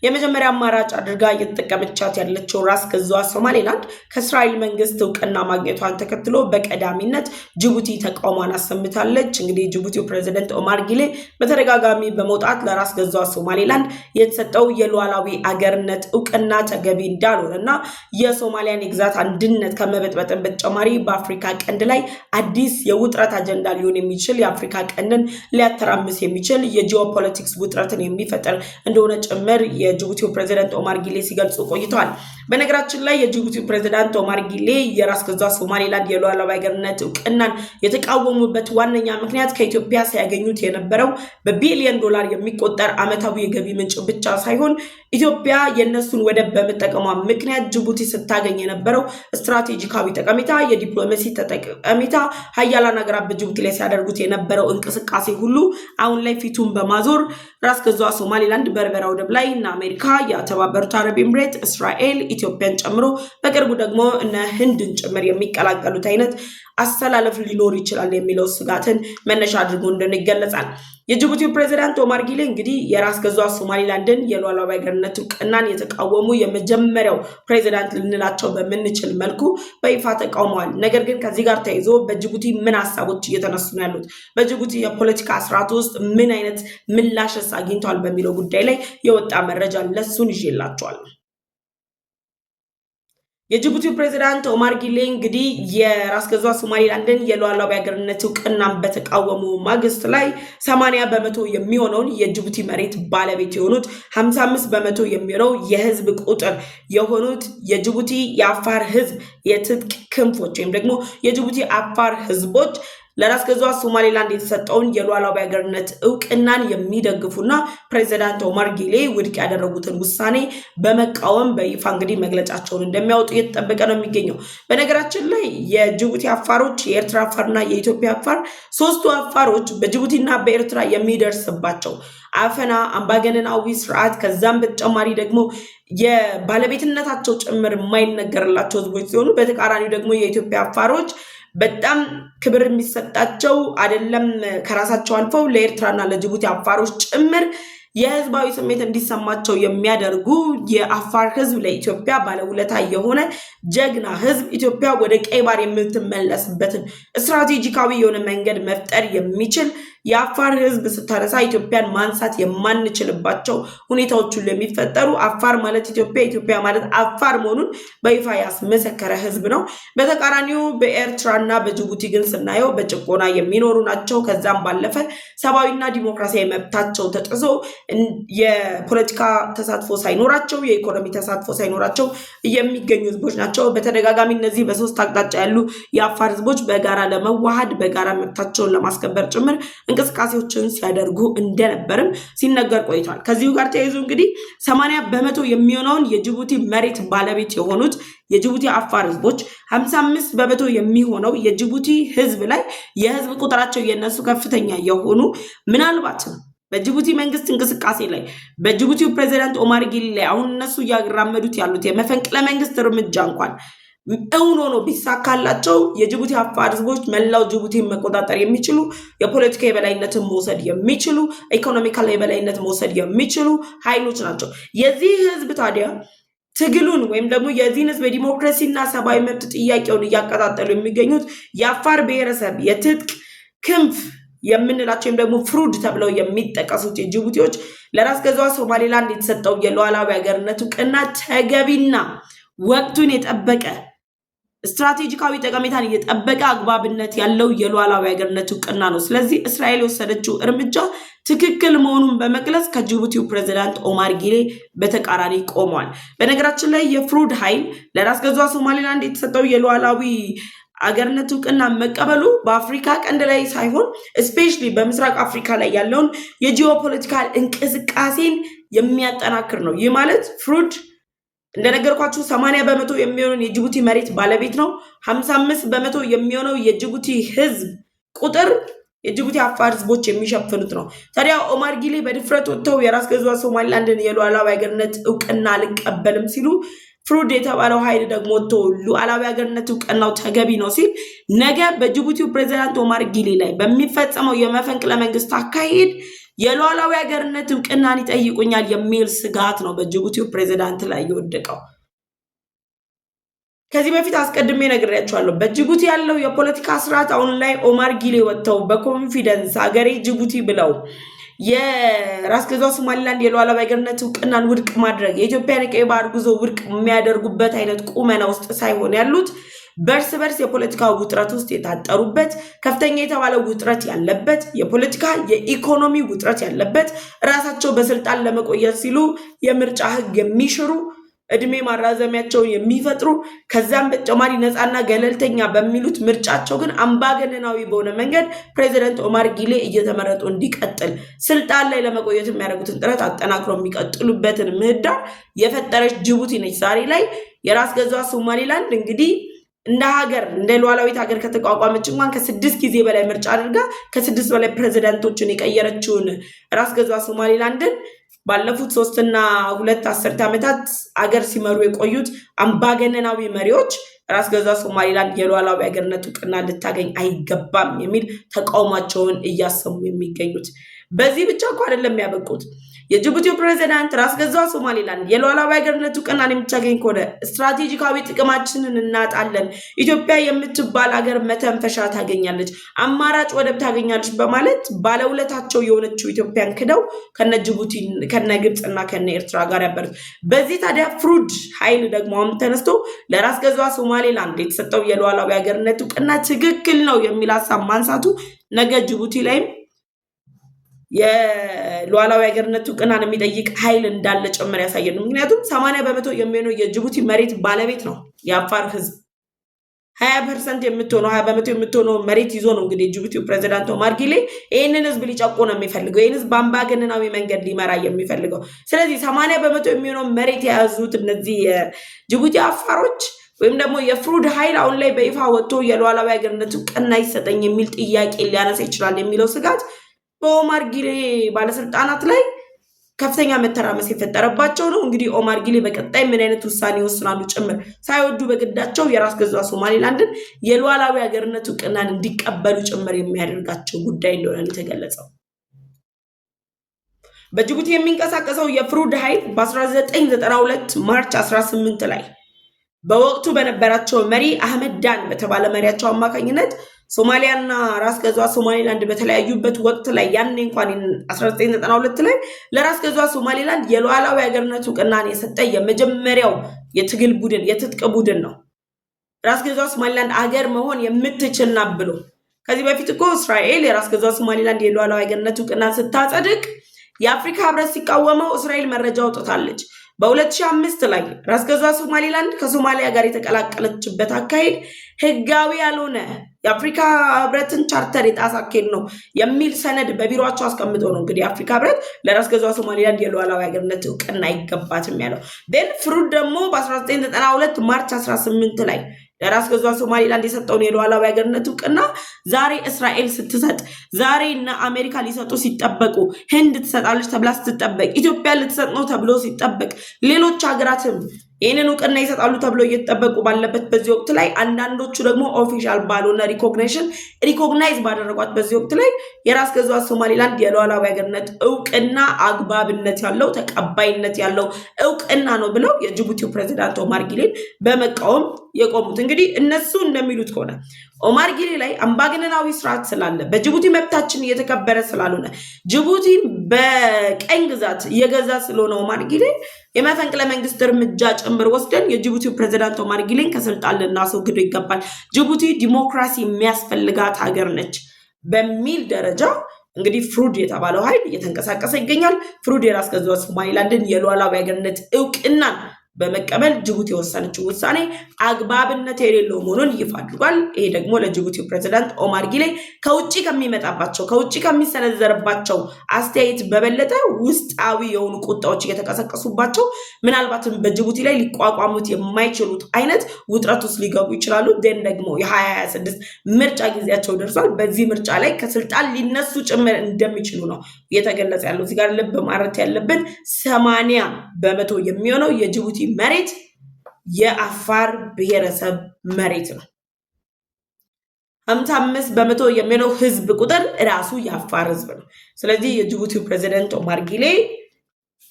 Speaker 1: የመጀመሪያ አማራጭ አድርጋ እየተጠቀመቻት ያለችው ራስ ገዟ ሶማሌላንድ ከእስራኤል መንግስት እውቅና ማግኘቷን ተከትሎ በቀዳሚነት ጅቡቲ ተቃውሟን አሰምታለች። እንግዲህ ጅቡቲው ፕሬዝዳንት ኦማር ጊሌ በተደጋጋሚ በመውጣት ለራስ ገዟ ሶማሌላንድ የተሰጠው የሉዓላዊ አገርነት እውቅና ተገቢ እንዳልሆነና የሶማሊያን የግዛት አንድነት ከመበጥበጥን በተጨማሪ በአፍሪካ ቀንድ ላይ አዲስ የውጥረት አጀንዳ ሊሆን የሚችል የአፍሪካ ቀንድን ሊያተራምስ የሚችል የጂኦፖለቲክስ ውጥረትን የሚፈጥር እንደሆነ ጭምር የጅቡቲው ፕሬዝዳንት ኦማር ጊሌ ሲገልጹ ቆይተዋል። በነገራችን ላይ የጅቡቲው ፕሬዝዳንት ኦማር ጊሌ የራስ ገዟ ሶማሌላንድ የሉዓላዊ አገርነት እውቅናን የተቃወሙበት ዋነኛ ምክንያት ከኢትዮጵያ ሲያገኙት የነበረው በቢሊዮን ዶላር የሚቆጠር ዓመታዊ የገቢ ምንጭ ብቻ ሳይሆን ኢትዮጵያ የነሱን ወደብ በመጠቀሟ ምክንያት ጅቡቲ ስታገኝ የነበረው ስትራቴጂካዊ ጠቀሜታ፣ የዲፕሎማሲ ጠቀሜታ፣ ሀያላን ሀገራት በጅቡቲ ላይ ሲያደርጉት የነበረው እንቅስቃሴ ሁሉ አሁን ላይ ፊቱን በማዞር ራስ ገዟ ሶማሌላንድ በርበራ ወደብ ላይ እና አሜሪካ፣ የተባበሩት አረብ ኤምሬት፣ እስራኤል፣ ኢትዮጵያን ጨምሮ በቅርቡ ደግሞ እነ ህንድን ጭምር የሚቀላቀሉት አይነት አሰላለፍ ሊኖር ይችላል የሚለው ስጋትን መነሻ አድርጎ እንደሆነ ይገለጻል። የጅቡቲው ፕሬዝዳንት ኦማር ጊሌ እንግዲህ የራስ ገዟ ሶማሌላንድን የሉዓላዊ አገርነት እውቅናን የተቃወሙ የመጀመሪያው ፕሬዝዳንት ልንላቸው በምንችል መልኩ በይፋ ተቃውመዋል። ነገር ግን ከዚህ ጋር ተያይዞ በጅቡቲ ምን ሀሳቦች እየተነሱ ነው ያሉት፣ በጅቡቲ የፖለቲካ ስርዓት ውስጥ ምን አይነት ምላሽስ አግኝተዋል በሚለው ጉዳይ ላይ የወጣ መረጃ ለሱን ይዤላቸዋል። የጅቡቲው ፕሬዝዳንት ኦማር ጊሌ እንግዲህ የራስ ገዟ ሶማሌላንድን የሉዓላዊ አገርነት እውቅናን በተቃወሙ ማግስት ላይ 80% የሚሆነውን የጅቡቲ መሬት ባለቤት የሆኑት 55 በመቶ የሚሆነው የህዝብ ቁጥር የሆኑት የጅቡቲ የአፋር ህዝብ የትጥቅ ክንፎች ወይም ደግሞ የጅቡቲ አፋር ህዝቦች ለራስ ገዟ ሶማሌላንድ የተሰጠውን የሉዓላዊ አገርነት እውቅናን የሚደግፉና ፕሬዝዳንት ኦማር ጊሌ ውድቅ ያደረጉትን ውሳኔ በመቃወም በይፋ እንግዲህ መግለጫቸውን እንደሚያወጡ እየተጠበቀ ነው የሚገኘው። በነገራችን ላይ የጅቡቲ አፋሮች፣ የኤርትራ አፋርና የኢትዮጵያ አፋር ሶስቱ አፋሮች በጅቡቲና በኤርትራ የሚደርስባቸው አፈና፣ አምባገነናዊ ስርዓት ከዛም በተጨማሪ ደግሞ የባለቤትነታቸው ጭምር የማይነገርላቸው ህዝቦች ሲሆኑ በተቃራኒው ደግሞ የኢትዮጵያ አፋሮች በጣም ክብር የሚሰጣቸው አይደለም ከራሳቸው አልፈው ለኤርትራና ለጅቡቲ አፋሮች ጭምር የህዝባዊ ስሜት እንዲሰማቸው የሚያደርጉ የአፋር ህዝብ ለኢትዮጵያ ባለውለታ የሆነ ጀግና ህዝብ ኢትዮጵያ ወደ ቀይ ባህር የምትመለስበትን ስትራቴጂካዊ የሆነ መንገድ መፍጠር የሚችል የአፋር ህዝብ ስታነሳ ኢትዮጵያን ማንሳት የማንችልባቸው ሁኔታዎች ሁሉ የሚፈጠሩ አፋር ማለት ኢትዮጵያ፣ ኢትዮጵያ ማለት አፋር መሆኑን በይፋ ያስመሰከረ ህዝብ ነው። በተቃራኒው በኤርትራና በጅቡቲ ግን ስናየው በጭቆና የሚኖሩ ናቸው። ከዛም ባለፈ ሰብአዊና ዲሞክራሲያዊ መብታቸው ተጥሶ የፖለቲካ ተሳትፎ ሳይኖራቸው የኢኮኖሚ ተሳትፎ ሳይኖራቸው የሚገኙ ህዝቦች ናቸው። በተደጋጋሚ እነዚህ በሶስት አቅጣጫ ያሉ የአፋር ህዝቦች በጋራ ለመዋሃድ በጋራ መብታቸውን ለማስከበር ጭምር እንቅስቃሴዎችን ሲያደርጉ እንደነበርም ሲነገር ቆይቷል። ከዚሁ ጋር ተያይዞ እንግዲህ 80% የሚሆነውን የጅቡቲ መሬት ባለቤት የሆኑት የጅቡቲ አፋር ህዝቦች 55% የሚሆነው የጅቡቲ ህዝብ ላይ የህዝብ ቁጥራቸው የነሱ ከፍተኛ የሆኑ ምናልባት በጅቡቲ መንግስት እንቅስቃሴ ላይ በጅቡቲው ፕሬዝዳንት ኦማር ጊሌ ላይ አሁን እነሱ እያራመዱት ያሉት የመፈንቅለ መንግስት እርምጃ እንኳን እውን ሆኖ ቢሳካላቸው የጅቡቲ አፋር ህዝቦች መላው ጅቡቲን መቆጣጠር የሚችሉ የፖለቲካ የበላይነትን መውሰድ የሚችሉ ኢኮኖሚካል የበላይነት መውሰድ የሚችሉ ኃይሎች ናቸው። የዚህ ህዝብ ታዲያ ትግሉን ወይም ደግሞ የዚህን ህዝብ ዲሞክራሲና ሰብአዊ መብት ጥያቄውን እያቀጣጠሉ የሚገኙት የአፋር ብሔረሰብ የትጥቅ ክንፍ የምንላቸው ወይም ደግሞ ፍሩድ ተብለው የሚጠቀሱት የጅቡቲዎች ለራስ ገዟ ሶማሌላንድ የተሰጠው የሉዓላዊ አገርነት እውቅና ተገቢና ወቅቱን የጠበቀ ስትራቴጂካዊ ጠቀሜታን የጠበቀ አግባብነት ያለው የሉዓላዊ ሀገርነት እውቅና ነው። ስለዚህ እስራኤል የወሰደችው እርምጃ ትክክል መሆኑን በመግለጽ ከጅቡቲው ፕሬዝዳንት ኦማር ጊሌ በተቃራኒ ቆሟል። በነገራችን ላይ የፍሩድ ኃይል ለራስ ገዟ ሶማሌላንድ የተሰጠው የሉዓላዊ አገርነት እውቅና መቀበሉ በአፍሪካ ቀንድ ላይ ሳይሆን ስፔሻሊ በምስራቅ አፍሪካ ላይ ያለውን የጂኦፖለቲካል እንቅስቃሴን የሚያጠናክር ነው። ይህ ማለት ፍሩድ እንደነገርኳችሁ 80 በመቶ የሚሆነውን የጅቡቲ መሬት ባለቤት ነው። 55 በመቶ የሚሆነው የጅቡቲ ህዝብ ቁጥር የጅቡቲ አፋር ህዝቦች የሚሸፍኑት ነው። ታዲያ ኦማር ጊሌ በድፍረት ወጥተው የራስ ገዟ ሶማሊላንድን የሉዓላዊ ሀገርነት እውቅና አልቀበልም ሲሉ ፍሩድ የተባለው ኃይል ደግሞ ወጥቶ ሉዓላዊ ሀገርነት እውቅናው ተገቢ ነው ሲል ነገ በጅቡቲው ፕሬዝዳንት ኦማር ጊሌ ላይ በሚፈጸመው የመፈንቅለ መንግስት አካሄድ የሉዓላዊ ሀገርነት እውቅናን ይጠይቁኛል የሚል ስጋት ነው በጅቡቲው ፕሬዝዳንት ላይ የወደቀው። ከዚህ በፊት አስቀድሜ ነግሬያቸዋለሁ። በጅቡቲ ያለው የፖለቲካ ስርዓት አሁን ላይ ኦማር ጊሌ ወጥተው በኮንፊደንስ ሀገሬ ጅቡቲ ብለው የራስ ገዟ ሶማሊላንድ የሉዓላዊ ሀገርነት እውቅናን ውድቅ ማድረግ የኢትዮጵያን የቀይ ባህር ጉዞ ውድቅ የሚያደርጉበት አይነት ቁመና ውስጥ ሳይሆን ያሉት በርስ በርስ የፖለቲካ ውጥረት ውስጥ የታጠሩበት ከፍተኛ የተባለው ውጥረት ያለበት የፖለቲካ የኢኮኖሚ ውጥረት ያለበት ራሳቸው በስልጣን ለመቆየት ሲሉ የምርጫ ህግ የሚሽሩ እድሜ ማራዘሚያቸውን የሚፈጥሩ ከዛም በተጨማሪ ነፃና ገለልተኛ በሚሉት ምርጫቸው ግን አምባገነናዊ በሆነ መንገድ ፕሬዝዳንት ኦማር ጊሌ እየተመረጡ እንዲቀጥል ስልጣን ላይ ለመቆየት የሚያደርጉትን ጥረት አጠናክረው የሚቀጥሉበትን ምህዳር የፈጠረች ጅቡቲ ነች። ዛሬ ላይ የራስ ገዟ ሶማሊላንድ እንግዲህ እንደ ሀገር እንደ ሉዓላዊት ሀገር ከተቋቋመች እንኳን ከ6 ጊዜ በላይ ምርጫ አድርጋ ከ6 በላይ ፕሬዝዳንቶችን የቀየረችውን ራስ ገዟ ሶማሊላንድን ባለፉት 3 እና 2 አስርተ ዓመታት አገር ሲመሩ የቆዩት አምባገነናዊ መሪዎች ራስ ገዟ ሶማሊላንድ የሉዓላዊ ሀገርነት እውቅና ልታገኝ አይገባም የሚል ተቃውሟቸውን እያሰሙ የሚገኙት። በዚህ ብቻ እኮ አይደለም ያበቁት። የጅቡቲው ፕሬዝዳንት ራስ ገዟ ሶማሊላንድ የሉዓላዊ ሀገርነት እውቅናን የምታገኝ ከሆነ ስትራቴጂካዊ ጥቅማችንን እናጣለን፣ ኢትዮጵያ የምትባል ሀገር መተንፈሻ ታገኛለች፣ አማራጭ ወደብ ታገኛለች በማለት ባለውለታቸው የሆነችው ኢትዮጵያን ክደው ከነ ጅቡቲ ከነ ግብፅና ከነ ኤርትራ ጋር ያበሩት። በዚህ ታዲያ ፍሩድ ኃይል ደግሞ አሁን ተነስቶ ለራስ ገዟ ሶማሊላንድ የተሰጠው የሉዓላዊ ሀገርነት እውቅና ትክክል ነው የሚል ሀሳብ ማንሳቱ ነገ ጅቡቲ ላይም የሉዓላዊ ሀገርነት እውቅናን የሚጠይቅ ኃይል እንዳለ ጭምር ያሳያል። ምክንያቱም 80 በመቶ የሚሆነው የጅቡቲ መሬት ባለቤት ነው የአፋር ህዝብ። 20% የምትሆነው 20 በመቶ የምትሆነው መሬት ይዞ ነው እንግዲህ የጅቡቲው ፕሬዝዳንት ኦማር ጊሌ ይህንን ህዝብ ሊጨቁ ነው የሚፈልገው፣ ይህን ህዝብ በአምባገነናዊ መንገድ ሊመራ የሚፈልገው። ስለዚህ 80 በመቶ የሚሆነው መሬት የያዙት እነዚህ የጅቡቲ አፋሮች ወይም ደግሞ የፍሩድ ኃይል አሁን ላይ በይፋ ወጥቶ የሉዓላዊ ሀገርነት እውቅና ይሰጠኝ የሚል ጥያቄ ሊያነሳ ይችላል የሚለው ስጋት በኦማር ጊሌ ባለስልጣናት ላይ ከፍተኛ መተራመስ የፈጠረባቸው ነው። እንግዲህ ኦማር ጊሌ በቀጣይ ምን አይነት ውሳኔ ይወስናሉ ጭምር ሳይወዱ በግዳቸው የራስ ገዟ ሶማሊላንድን የሉዓላዊ ሀገርነት እውቅናን እንዲቀበሉ ጭምር የሚያደርጋቸው ጉዳይ እንደሆነ የተገለጸው። በጅቡቲ የሚንቀሳቀሰው የፍሩድ ኃይል በ1992 ማርች 18 ላይ በወቅቱ በነበራቸው መሪ አህመድ ዳን በተባለ መሪያቸው አማካኝነት ሶማሊያና ራስ ገዟ ሶማሊላንድ በተለያዩበት ወቅት ላይ ያኔ እንኳን 1992 ላይ ለራስ ገዟ ሶማሊላንድ የሉዓላዊ ሀገርነት እውቅናን የሰጠ የመጀመሪያው የትግል ቡድን የትጥቅ ቡድን ነው። ራስ ገዟ ሶማሊላንድ አገር መሆን የምትችል ናት ብሎ ከዚህ በፊት እኮ እስራኤል የራስ ገዟ ሶማሊላንድ የሉዓላዊ ሀገርነት እውቅናን ስታጸድቅ የአፍሪካ ህብረት ሲቃወመው እስራኤል መረጃ አውጥታለች። በ2005 ላይ ራስ ገዟ ሶማሊላንድ ከሶማሊያ ጋር የተቀላቀለችበት አካሄድ ህጋዊ ያልሆነ የአፍሪካ ህብረትን ቻርተር የጣሰ አካሄድ ነው የሚል ሰነድ በቢሮአቸው አስቀምጠው ነው እንግዲህ የአፍሪካ ህብረት ለራስ ገዟ ሶማሊላንድ የሉዓላዊ ሀገርነት እውቅና አይገባትም ያለው። ፍሩድ ደግሞ በ1992 ማርች 18 ላይ ለራስ ገዟ ሶማሊላንድ የሰጠውን የሉዓላዊ ሀገርነት እውቅና ዛሬ እስራኤል ስትሰጥ፣ ዛሬ እና አሜሪካ ሊሰጡ ሲጠበቁ፣ ህንድ ትሰጣለች ተብላ ስትጠበቅ፣ ኢትዮጵያ ልትሰጥ ነው ተብሎ ሲጠበቅ፣ ሌሎች ሀገራትም ይህንን እውቅና ይሰጣሉ ተብሎ እየተጠበቁ ባለበት በዚህ ወቅት ላይ አንዳንዶቹ ደግሞ ኦፊሻል ባልሆነ ሪኮግናይዝ ባደረጓት በዚህ ወቅት ላይ የራስ ገዟ ሶማሊላንድ የሉዓላዊ ሀገርነት እውቅና አግባብነት ያለው ተቀባይነት ያለው እውቅና ነው ብለው የጅቡቲው ፕሬዝዳንት ኦማር ጊሌን በመቃወም የቆሙት። እንግዲህ እነሱ እንደሚሉት ከሆነ ኦማር ጊሌ ላይ አምባገነናዊ ስርዓት ስላለ በጅቡቲ መብታችን እየተከበረ ስላልሆነ ጅቡቲ በቀኝ ግዛት የገዛ ስለሆነ ኦማር ጊሌ የመፈንቅለ መንግስት እርምጃ ጭምር ወስደን የጅቡቲው ፕሬዝዳንት ኦማር ጊሌን ከስልጣን ልናስወግደው ይገባል፣ ጅቡቲ ዲሞክራሲ የሚያስፈልጋት ሀገር ነች በሚል ደረጃ እንግዲህ ፍሩድ የተባለው ኃይል እየተንቀሳቀሰ ይገኛል። ፍሩድ የራስ ገዟ ሶማሊላንድን የሉዓላዊ ሀገርነት እውቅናን በመቀበል ጅቡቲ የወሰነችው ውሳኔ አግባብነት የሌለው መሆኑን ይፋ አድርጓል። ይሄ ደግሞ ለጅቡቲው ፕሬዝዳንት ኦማር ጊሌ ከውጪ ከሚመጣባቸው ከውጪ ከሚሰነዘርባቸው አስተያየት በበለጠ ውስጣዊ የሆኑ ቁጣዎች እየተቀሰቀሱባቸው ምናልባትም በጅቡቲ ላይ ሊቋቋሙት የማይችሉት አይነት ውጥረት ውስጥ ሊገቡ ይችላሉ። ደን ደግሞ የ2026 ምርጫ ጊዜያቸው ደርሷል። በዚህ ምርጫ ላይ ከስልጣን ሊነሱ ጭምር እንደሚችሉ ነው እየተገለጸ ያለው። እዚህ ጋር ልብ ማለት ያለብን 80% የሚሆነው የጅቡቲ መሬት የአፋር ብሔረሰብ መሬት ነው። 55% የሚሆነው ህዝብ ቁጥር ራሱ የአፋር ህዝብ ነው። ስለዚህ የጅቡቲው ፕሬዝዳንት ኦማር ጊሌ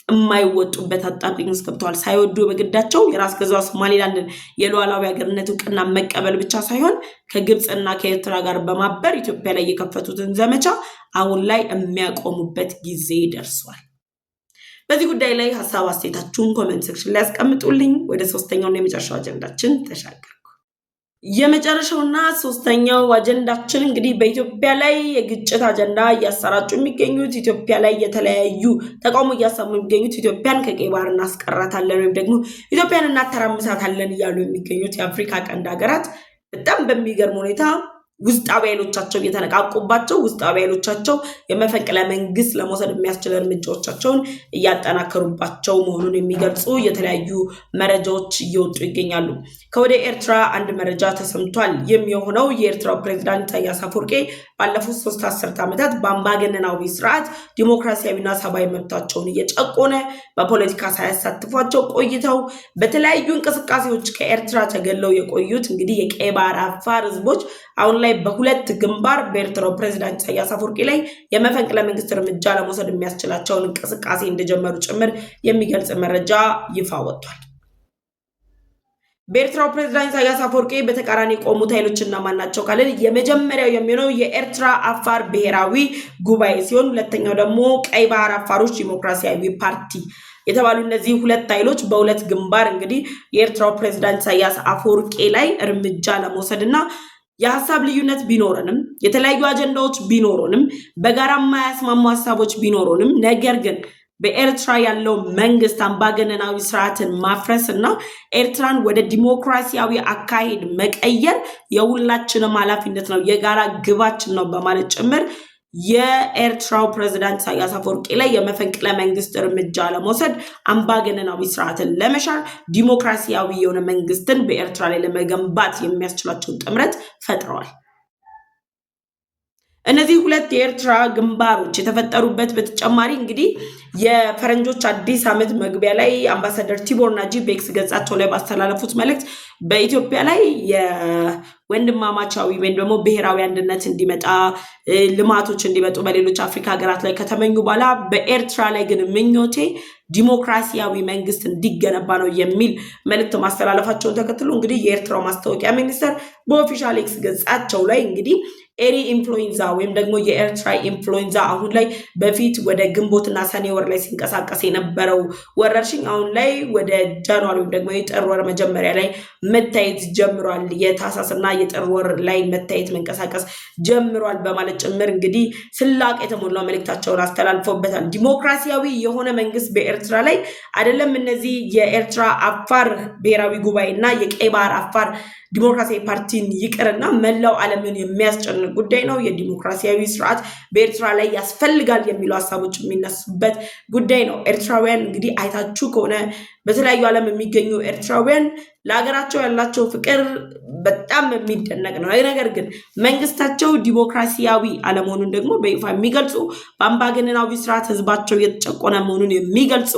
Speaker 1: የማይወጡበት አጣብቂኝ ውስጥ ገብተዋል። ሳይወዱ በግዳቸው የራስ ገዟ ሶማሊላንድን የሉዓላዊ ሀገርነት እውቅና መቀበል ብቻ ሳይሆን ከግብፅና ከኤርትራ ጋር በማበር ኢትዮጵያ ላይ የከፈቱትን ዘመቻ አሁን ላይ የሚያቆሙበት ጊዜ ደርሷል። በዚህ ጉዳይ ላይ ሀሳብ አስተያየታችሁን ኮሜንት ሴክሽን ላይ ያስቀምጡልኝ። ወደ ሶስተኛውና የመጨረሻው አጀንዳችን ተሻገርኩ። የመጨረሻውና ሶስተኛው አጀንዳችን እንግዲህ በኢትዮጵያ ላይ የግጭት አጀንዳ እያሰራጩ የሚገኙት ኢትዮጵያ ላይ የተለያዩ ተቃውሞ እያሰሙ የሚገኙት ኢትዮጵያን ከቀይ ባህር እናስቀራታለን ወይም ደግሞ ኢትዮጵያን እናተራምሳታለን እያሉ የሚገኙት የአፍሪካ ቀንድ ሀገራት በጣም በሚገርም ሁኔታ ውስጣዊ ኃይሎቻቸው እየተነቃቁባቸው ውስጣዊ ኃይሎቻቸው የመፈንቅለ መንግስት ለመውሰድ የሚያስችል እርምጃዎቻቸውን እያጠናከሩባቸው መሆኑን የሚገልጹ የተለያዩ መረጃዎች እየወጡ ይገኛሉ። ከወደ ኤርትራ አንድ መረጃ ተሰምቷል። የሚሆነው የኤርትራው ፕሬዝዳንት ኢሳያስ አፈወርቂ ባለፉት 3 አስርት ዓመታት በአምባገነናዊ ስርዓት ዲሞክራሲያዊና ሰብአዊ መብታቸውን እየጨቆነ በፖለቲካ ሳያሳትፏቸው ቆይተው በተለያዩ እንቅስቃሴዎች ከኤርትራ ተገለው የቆዩት እንግዲህ የቀይ ባህር አፋር ህዝቦች አሁን ላይ በሁለት ግንባር በኤርትራው ፕሬዝዳንት ኢሳያስ አፈወርቂ ላይ የመፈንቅለ መንግስት እርምጃ ለመውሰድ የሚያስችላቸውን እንቅስቃሴ እንደጀመሩ ጭምር የሚገልጽ መረጃ ይፋ ወጥቷል። በኤርትራው ፕሬዝዳንት ኢሳያስ አፈወርቂ በተቃራኒ የቆሙት ኃይሎች እነማን ናቸው ካልን የመጀመሪያው የሚሆነው የኤርትራ አፋር ብሔራዊ ጉባኤ ሲሆን ሁለተኛው ደግሞ ቀይ ባህር አፋሮች ዲሞክራሲያዊ ፓርቲ የተባሉ እነዚህ ሁለት ኃይሎች በሁለት ግንባር እንግዲህ የኤርትራው ፕሬዝዳንት ኢሳያስ አፈወርቂ ላይ እርምጃ ለመውሰድና የሐሳብ ልዩነት ቢኖርንም የተለያዩ አጀንዳዎች ቢኖሩንም በጋራ የማያስማሙ ሐሳቦች ቢኖሩንም ነገር ግን በኤርትራ ያለው መንግስት አምባገነናዊ ስርዓትን ማፍረስና ኤርትራን ወደ ዲሞክራሲያዊ አካሄድ መቀየር የሁላችንም ኃላፊነት ነው፣ የጋራ ግባችን ነው በማለት ጭምር የኤርትራው ፕሬዝዳንት ኢሳያስ አፈወርቂ ላይ የመፈንቅለ መንግስት እርምጃ ለመውሰድ አምባገነናዊ ስርዓትን ለመሻር ዲሞክራሲያዊ የሆነ መንግስትን በኤርትራ ላይ ለመገንባት የሚያስችላቸውን ጥምረት ፈጥረዋል። እነዚህ ሁለት የኤርትራ ግንባሮች የተፈጠሩበት በተጨማሪ እንግዲህ የፈረንጆች አዲስ ዓመት መግቢያ ላይ አምባሳደር ቲቦር ናጂ በኤክስ ገጻቸው ላይ ባስተላለፉት መልእክት በኢትዮጵያ ላይ የወንድማማቻዊ ወይም ደግሞ ብሔራዊ አንድነት እንዲመጣ ልማቶች እንዲመጡ በሌሎች አፍሪካ ሀገራት ላይ ከተመኙ በኋላ በኤርትራ ላይ ግን ምኞቴ ዲሞክራሲያዊ መንግስት እንዲገነባ ነው የሚል መልእክት ማስተላለፋቸውን ተከትሎ እንግዲህ የኤርትራው ማስታወቂያ ሚኒስቴር በኦፊሻል ኤክስ ገጻቸው ላይ እንግዲህ ኤሪ ኢንፍሉዌንዛ ወይም ደግሞ የኤርትራ ኢንፍሉዌንዛ አሁን ላይ በፊት ወደ ግንቦትና ሰኔ ወር ላይ ሲንቀሳቀስ የነበረው ወረርሽኝ አሁን ላይ ወደ ጃንዋሪ ወይም ደግሞ የጥር ወር መጀመሪያ ላይ መታየት ጀምሯል፣ የታህሳስና የጥር ወር ላይ መታየት መንቀሳቀስ ጀምሯል በማለት ጭምር እንግዲህ ስላቅ የተሞላው መልእክታቸውን አስተላልፈውበታል። ዲሞክራሲያዊ የሆነ መንግስት በኤርትራ ላይ አይደለም እነዚህ የኤርትራ አፋር ብሔራዊ ጉባኤና የቀይ ባህር አፋር ዲሞክራሲያዊ ፓርቲን ይቅርና መላው ዓለምን የሚያስጨንቅ ጉዳይ ነው። የዲሞክራሲያዊ ስርዓት በኤርትራ ላይ ያስፈልጋል የሚሉ ሀሳቦች የሚነሱበት ጉዳይ ነው። ኤርትራውያን እንግዲህ አይታችሁ ከሆነ በተለያዩ ዓለም የሚገኙ ኤርትራውያን ለሀገራቸው ያላቸው ፍቅር በጣም የሚደነቅ ነው። ነገር ግን መንግስታቸው ዲሞክራሲያዊ አለመሆኑን ደግሞ በይፋ የሚገልጹ በአምባገነናዊ ስርዓት ህዝባቸው የተጨቆነ መሆኑን የሚገልጹ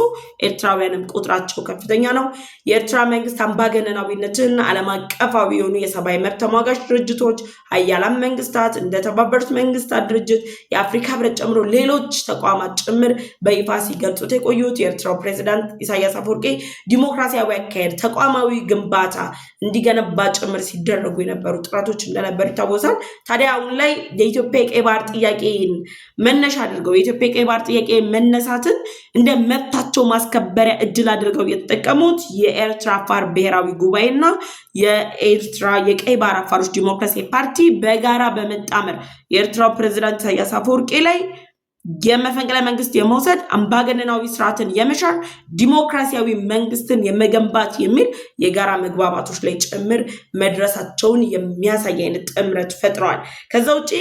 Speaker 1: ኤርትራውያንም ቁጥራቸው ከፍተኛ ነው። የኤርትራ መንግስት አምባገነናዊነትን ዓለም አቀፋዊ የሆኑ የሰብአዊ መብት ተሟጋች ድርጅቶች፣ ሀያላን መንግስታት እንደ ተባበሩት መንግስታት ድርጅት፣ የአፍሪካ ህብረት ጨምሮ ሌሎች ተቋማት ጭምር በይፋ ሲገልጹት የቆዩት የኤርትራው ፕሬዝዳንት ኢሳያስ አፈወርቂ ዲሞክራሲያዊ አካሄድ ተቋማዊ ግንባታ እንዲገነባ ጭምር ሲደረጉ የነበሩ ጥረቶች እንደነበሩ ይታወሳል። ታዲያ አሁን ላይ የኢትዮጵያ የቀይ ባህር ጥያቄን መነሻ አድርገው የኢትዮጵያ የቀይ ባህር ጥያቄ መነሳትን እንደ መብታቸው ማስከበሪያ እድል አድርገው የተጠቀሙት የኤርትራ አፋር ብሔራዊ ጉባኤና የኤርትራ የቀይ ባህር አፋሮች ዲሞክራሲያዊ ፓርቲ በጋራ በመጣመር የኤርትራው ፕሬዝዳንት ኢሳያስ አፈወርቂ ላይ የመፈንቅለ መንግስት የመውሰድ አምባገነናዊ ስርዓትን የመሻር ዲሞክራሲያዊ መንግስትን የመገንባት የሚል የጋራ መግባባቶች ላይ ጭምር መድረሳቸውን የሚያሳይ አይነት ጥምረት ፈጥረዋል። ከዛ ውጪ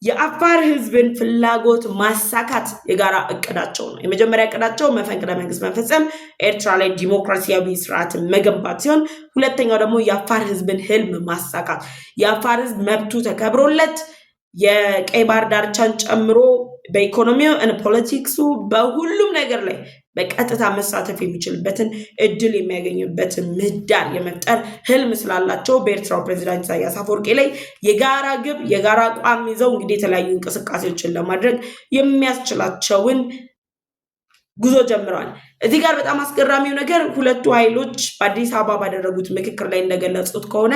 Speaker 1: የአፋር ህዝብን ፍላጎት ማሳካት የጋራ እቅዳቸው ነው። የመጀመሪያ እቅዳቸው መፈንቅለ መንግስት መፈጸም፣ ኤርትራ ላይ ዲሞክራሲያዊ ስርዓትን መገንባት ሲሆን ሁለተኛው ደግሞ የአፋር ህዝብን ህልም ማሳካት፣ የአፋር ህዝብ መብቱ ተከብሮለት የቀይ ባህር ዳርቻን ጨምሮ በኢኮኖሚው እና ፖለቲክሱ በሁሉም ነገር ላይ በቀጥታ መሳተፍ የሚችልበትን እድል የሚያገኙበትን ምህዳር የመፍጠር ህልም ስላላቸው በኤርትራው ፕሬዝዳንት ኢሳያስ አፈወርቂ ላይ የጋራ ግብ የጋራ አቋም ይዘው እንግዲህ የተለያዩ እንቅስቃሴዎችን ለማድረግ የሚያስችላቸውን ጉዞ ጀምረዋል። እዚህ ጋር በጣም አስገራሚው ነገር ሁለቱ ኃይሎች በአዲስ አበባ ባደረጉት ምክክር ላይ እንደገለጹት ከሆነ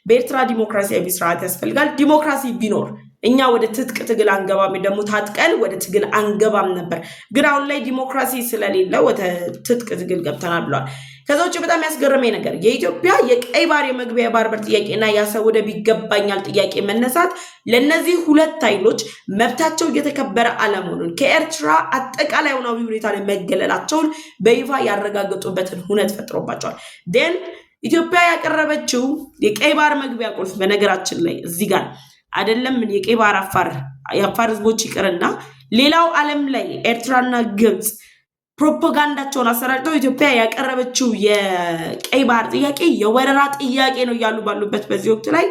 Speaker 1: በኤርትራ ዲሞክራሲያዊ ስርዓት ያስፈልጋል። ዲሞክራሲ ቢኖር እኛ ወደ ትጥቅ ትግል አንገባም፣ ደግሞ ታጥቀን ወደ ትግል አንገባም ነበር። ግን አሁን ላይ ዲሞክራሲ ስለሌለ ወደ ትጥቅ ትግል ገብተናል ብለዋል። ከዛ ውጭ በጣም ያስገረመኝ ነገር የኢትዮጵያ የቀይ ባህር የመግቢያ የባህር በር ጥያቄና የአሰብ ወደብ ይገባኛል ጥያቄ መነሳት ለነዚህ ሁለት ኃይሎች መብታቸው እየተከበረ አለመሆኑን ከኤርትራ አጠቃላይ ሆናዊ ሁኔታ ላይ መገለላቸውን በይፋ ያረጋገጡበትን ሁነት ፈጥሮባቸዋል። ደን ኢትዮጵያ ያቀረበችው የቀይ ባህር መግቢያ ቁልፍ በነገራችን ላይ እዚህ ጋር አይደለም የቀይ ባህር የአፋር ህዝቦች ይቅርና ሌላው ዓለም ላይ ኤርትራና ግብጽ ፕሮፓጋንዳቸውን አሰራጭተው ኢትዮጵያ ያቀረበችው የቀይ ባህር ጥያቄ የወረራ ጥያቄ ነው እያሉ ባሉበት በዚህ ወቅት ላይ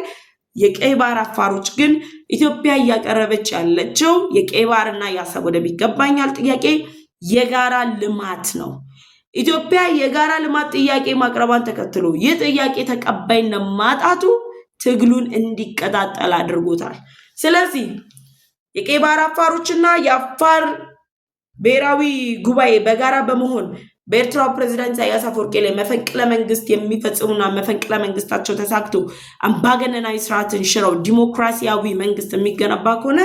Speaker 1: የቀይ ባህር አፋሮች ግን ኢትዮጵያ እያቀረበች ያለችው የቀይ ባህርና የአሰብ ወደብ ይገባኛል ጥያቄ የጋራ ልማት ነው። ኢትዮጵያ የጋራ ልማት ጥያቄ ማቅረቧን ተከትሎ ይህ ጥያቄ ተቀባይነት ማጣቱ ትግሉን እንዲቀጣጠል አድርጎታል። ስለዚህ የቀይ ባህር አፋሮችና የአፋር ብሔራዊ ጉባኤ በጋራ በመሆን በኤርትራው ፕሬዝዳንት ኢሳያስ አፈወርቂ ላይ መፈንቅለ መንግስት የሚፈጽሙና መፈንቅለ መንግስታቸው ተሳክቶ አምባገነናዊ ስርዓትን ሽረው ዲሞክራሲያዊ መንግስት የሚገነባ ከሆነ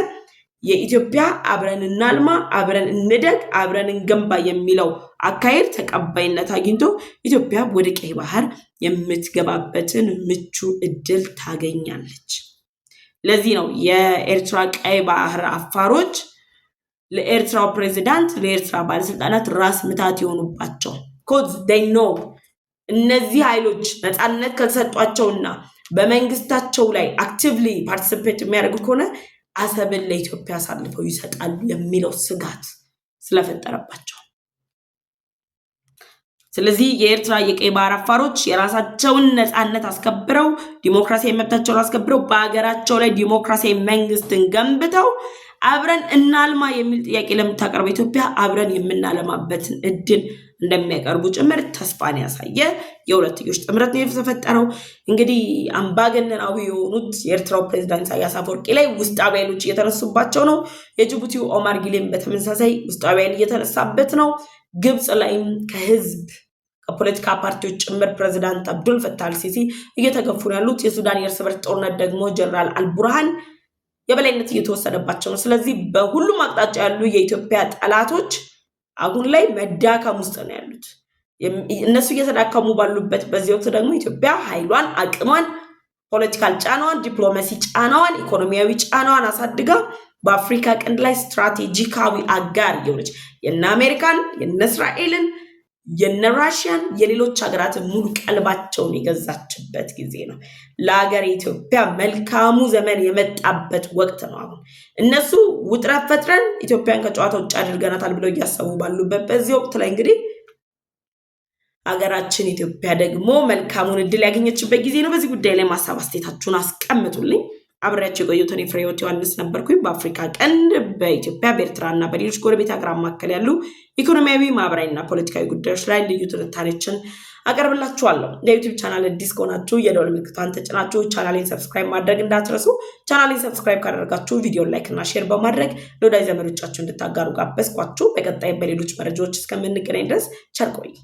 Speaker 1: የኢትዮጵያ አብረን እናልማ፣ አብረን እንደግ፣ አብረን እንገንባ የሚለው አካሄድ ተቀባይነት አግኝቶ ኢትዮጵያ ወደ ቀይ ባህር የምትገባበትን ምቹ እድል ታገኛለች። ለዚህ ነው የኤርትራ ቀይ ባህር አፋሮች ለኤርትራው ፕሬዝዳንት ለኤርትራ ባለስልጣናት ራስ ምታት የሆኑባቸው። ኮዝ they know እነዚህ ኃይሎች ነፃነት ከተሰጧቸውና በመንግስታቸው ላይ አክቲቭሊ ፓርቲሲፔት የሚያደርጉ ከሆነ አሰብን ለኢትዮጵያ አሳልፈው ይሰጣሉ የሚለው ስጋት ስለፈጠረባቸው፣ ስለዚህ የኤርትራ የቀይ ባህር አፋሮች የራሳቸውን ነፃነት አስከብረው ዲሞክራሲያዊ መብታቸውን አስከብረው በአገራቸው ላይ ዲሞክራሲያዊ መንግስትን ገንብተው አብረን እናልማ የሚል ጥያቄ ለምታቀርበው ኢትዮጵያ አብረን የምናለማበትን እድል እንደሚያቀርቡ ጭምር ተስፋን ያሳየ የሁለትዮሽ ጥምረት ነው የተፈጠረው። እንግዲህ አምባገነናዊ የሆኑት የኤርትራው ፕሬዝዳንት ኢሳያስ አፈወርቂ ላይ ውስጣዊ ኃይሎች እየተነሱባቸው ነው። የጅቡቲው ኦማር ጊሌም በተመሳሳይ ውስጣዊ ኃይል እየተነሳበት ነው። ግብጽ ላይም ከህዝብ ከፖለቲካ ፓርቲዎች ጭምር ፕሬዝዳንት አብዱል ፈታህ አልሲሲ እየተገፉ ነው ያሉት። የሱዳን የእርስ በርስ ጦርነት ደግሞ ጀነራል አልቡርሃን የበላይነት እየተወሰደባቸው ነው። ስለዚህ በሁሉም አቅጣጫ ያሉ የኢትዮጵያ ጠላቶች አሁን ላይ መዳከም ውስጥ ነው ያሉት። እነሱ እየተዳከሙ ባሉበት በዚህ ወቅት ደግሞ ኢትዮጵያ ኃይሏን፣ አቅሟን፣ ፖለቲካል ጫናዋን፣ ዲፕሎማሲ ጫናዋን፣ ኢኮኖሚያዊ ጫናዋን አሳድጋ በአፍሪካ ቀንድ ላይ ስትራቴጂካዊ አጋር የሆነች የነ አሜሪካን፣ የነ እስራኤልን፣ የነ ራሽያን የሌሎች ሀገራት ሙሉ ቀልባቸውን የገዛችበት ጊዜ ነው። ለሀገር ኢትዮጵያ መልካሙ ዘመን የመጣበት ወቅት ነው። አሁን እነሱ ውጥረት ፈጥረን ኢትዮጵያን ከጨዋታ ውጭ አድርገናታል ብለው እያሰቡ ባሉበት በዚህ ወቅት ላይ እንግዲህ ሀገራችን ኢትዮጵያ ደግሞ መልካሙን እድል ያገኘችበት ጊዜ ነው። በዚህ ጉዳይ ላይ ማሳብ አስተያየታችሁን አስቀምጡልኝ። አብሬያችሁ የቆየሁት እኔ ፍሬህይወት ዮሐንስ ነበርኩኝ። በአፍሪካ ቀንድ በኢትዮጵያ በኤርትራና በሌሎች ጎረቤት ሀገራት መካከል ያሉ ኢኮኖሚያዊ፣ ማህበራዊና ፖለቲካዊ ጉዳዮች ላይ ልዩ ትንታኔዎችን አቀርብላችኋለሁ። የዩቲዩብ ቻናል አዲስ ከሆናችሁ የደወል ምልክቷን ተጭናችሁ ቻናሌን ሰብስክራይብ ማድረግ እንዳትረሱ። ቻናሌን ሰብስክራይብ ካደረጋችሁ ቪዲዮ ላይክ እና ሼር በማድረግ ለወዳጅ ዘመዶቻችሁ እንድታጋሩ ጋበዝኳችሁ። በቀጣይ በሌሎች መረጃዎች እስከምንገናኝ ድረስ ቸር ቆዩ።